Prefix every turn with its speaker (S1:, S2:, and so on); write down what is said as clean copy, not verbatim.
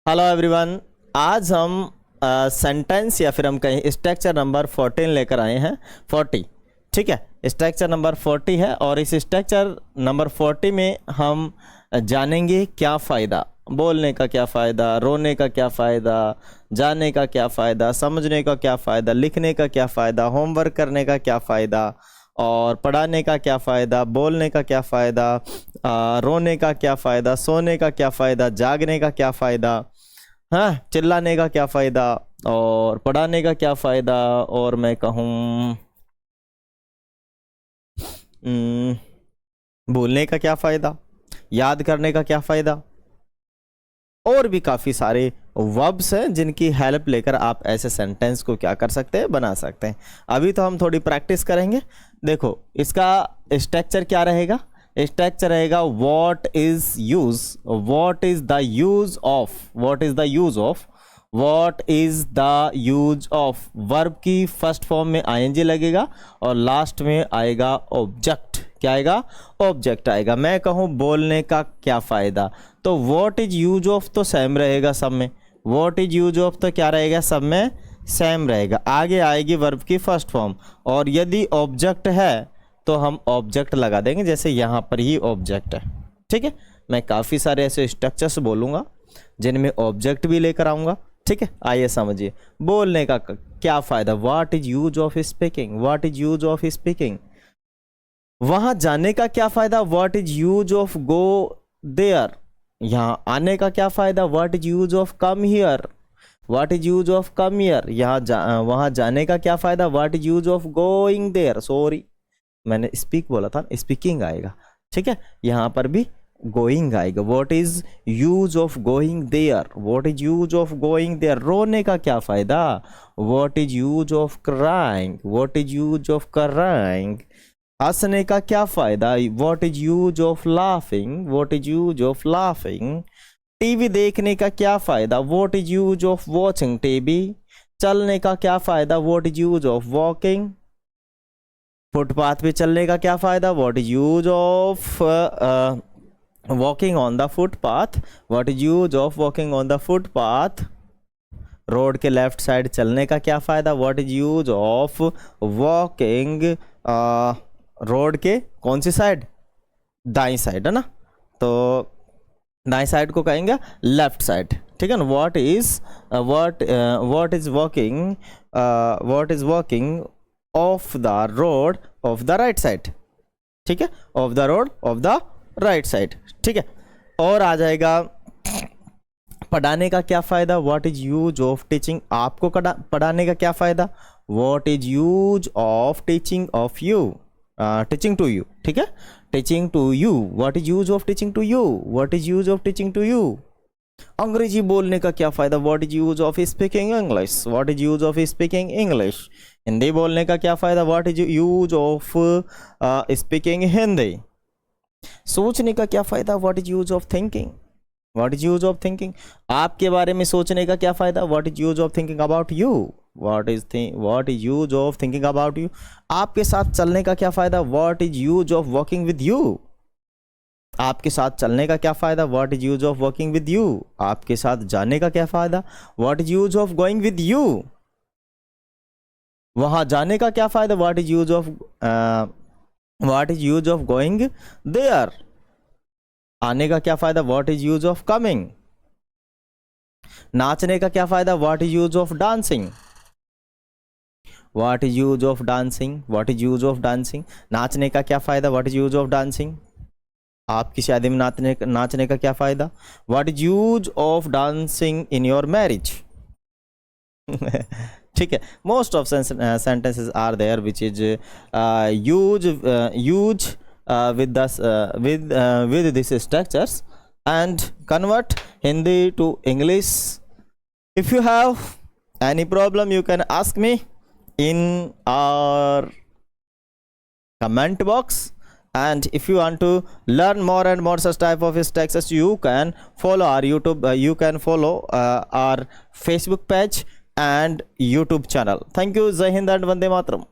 S1: Hello everyone. आज हम sentence या फिर हम कहें स्ट्रक्चर नंबर 14 लेकर आए हैं। 40, ठीक है। स्ट्रक्चर नंबर 40 है और इस स्ट्रक्चर नंबर 40 में हम जानेंगे क्या फ़ायदा, बोलने का क्या फ़ायदा, रोने का क्या फ़ायदा, जाने का क्या फ़ायदा, समझने का क्या फ़ायदा, लिखने का क्या फ़ायदा, होमवर्क करने का क्या फ़ायदा और पढ़ाने का क्या फ़ायदा, बोलने का क्या फ़ायदा, रोने का क्या फ़ायदा, सोने का क्या फ़ायदा, जागने का क्या फ़ायदा, हाँ, चिल्लाने का क्या फ़ायदा और पढ़ाने का क्या फ़ायदा, और मैं कहूँ भूलने का क्या फ़ायदा, याद करने का क्या फ़ायदा, और भी काफ़ी सारे वर्ब्स हैं जिनकी हेल्प लेकर आप ऐसे सेंटेंस को क्या कर सकते हैं, बना सकते हैं। अभी तो हम थोड़ी प्रैक्टिस करेंगे। देखो इसका स्ट्रक्चर क्या रहेगा। स्ट्रक्चर रहेगा what is use, what is the use of, what is the use of, what is the use of. Verb की फर्स्ट फॉर्म में आईएनजी लगेगा और लास्ट में आएगा ऑब्जेक्ट। क्या आएगा? ऑब्जेक्ट आएगा। मैं कहूँ बोलने का क्या फ़ायदा, तो व्हाट इज यूज ऑफ तो सेम रहेगा सब में। व्हाट इज यूज ऑफ तो क्या रहेगा, सब में सेम रहेगा। आगे आएगी वर्ब की फर्स्ट फॉर्म और यदि ऑब्जेक्ट है तो हम ऑब्जेक्ट लगा देंगे, जैसे यहाँ पर ही ऑब्जेक्ट है। ठीक है, मैं काफ़ी सारे ऐसे स्ट्रक्चर्स बोलूँगा जिनमें ऑब्जेक्ट भी लेकर आऊँगा। ठीक है, आइए समझिए बोलने का क्या फ़ायदा। What is use of speaking, what is use of speaking. वहां जाने का क्या फायदा, what is use of go there. यहाँ आने का क्या फायदा, what is use of come here, what is use of come here. वहां जाने का क्या फायदा, what is use of going there. Sorry, मैंने स्पीक बोला था, स्पीकिंग आएगा। ठीक है, यहाँ पर भी गोइंग आएगा। What is use of going there, what is use of going there. रोने का क्या फायदा, what is use of crying, what is use of crying. हंसने का क्या फायदा, what is use of laughing, what is use of laughing. TV देखने का क्या फायदा, what is use of watching TV. चलने का क्या फायदा, what is use of walking. Footpath पे चलने का क्या फायदा, what is use of walking on the footpath, what is use of walking on the footpath. Road के लेफ्ट साइड चलने का क्या फायदा, what is use of walking road के कौन सी साइड, दाई साइड है ना, तो दाई साइड को कहेंगे लेफ्ट साइड। ठीक है ना। What is walking, what is walking of the road of the right side. ठीक है, of the road of the right side. ठीक है, और आ जाएगा पढ़ाने का क्या फायदा, what is use of teaching. आपको पढ़ाने का क्या फायदा, what is use of teaching of you, teaching to you. ठीक है, teaching to you, what is use of teaching to you, what is use of teaching to you. अंग्रेजी बोलने का क्या फायदा, what is use of speaking English, what is use of speaking English. Hindi बोलने का क्या फायदा, what is use of speaking Hindi. सोचने का क्या फायदा, what is use of thinking, what is use of thinking. आपके बारे में सोचने का क्या फायदा, what is use of thinking about you, what is use of thinking about you. आपके साथ चलने का क्या फायदा, what is use of walking with you. आपके साथ चलने का क्या फायदा, what is use of walking with you. आपके साथ जाने का क्या फायदा, what is use of going with you. वहां जाने का क्या फायदा, what is use of going there. आने का क्या फायदा, what is use of coming. नाचने का क्या फायदा, what is use of dancing, what is use of dancing, what is use of dancing. नाचने का क्या फायदा, what is use of dancing. आपकी शादी में नाचने का क्या फायदा, what is use of dancing in your marriage. ठीक है, most of sentences are there which is use with these structures and convert Hindi to English. If you have any problem, you can ask me in our comment box, and if you want to learn more and more such type of structures, you can follow our YouTube, you can follow our Facebook page and YouTube channel. Thank you. Jai Hind and Vande Mataram.